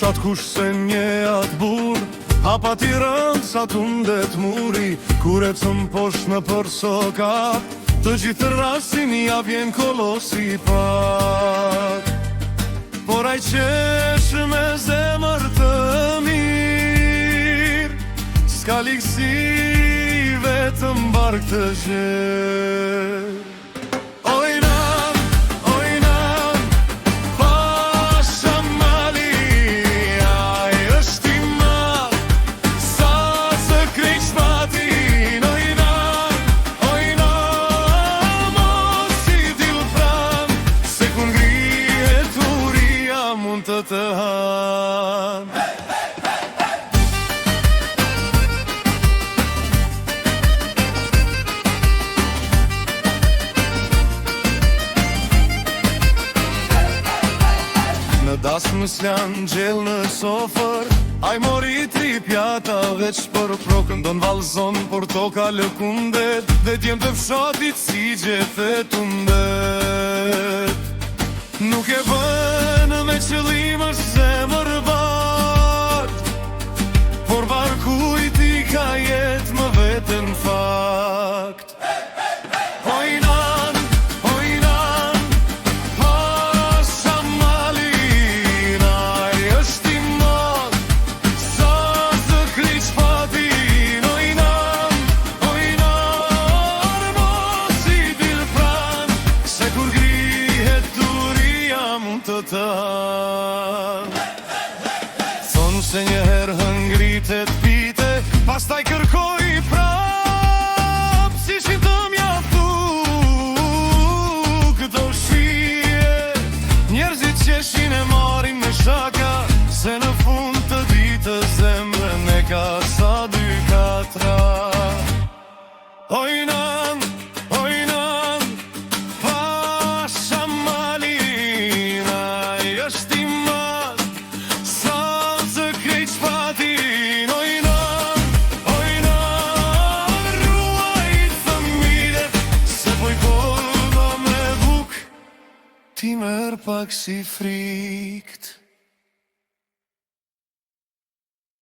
Shat kush se nje atë bur Hapa t'i rënd sa tundet muri Kur e të mposh në përsokat Të gjithë rasin ja vjen kolosi pak Por aj qesh me zemër të mirë Ska likësi vetëm bark të gjerë të han Në das më s'lan gjell në sofer Aj mori tri pjata veç për prokën Don valzon por toka lëkundet Dhe t'jem të fshatit si gjethe tundet Nuk e bënë me qëllim është zemër bat Por barkujt i ka jet më vetë në fakt Ojnan, ojnan, pasha malin Aj është i mod, sa të kriq patin Ojnan, ojnan, mos i dil pran Se kur grihet mund të tan Thonë se njëherë hëngritet pite Pastaj kërkoj prap Si shi të mjaftu Këto shije Njerëzit qeshin e marin me shaka Se në fund të ditës zemrën e ka sa 2-4 Ojnan, ojnan, pasha malin është i madh, sa të krejt shpatin Ojnan, ojnan, ruajt fëmijët Se poj kolla me buk Ti merr pak si frikt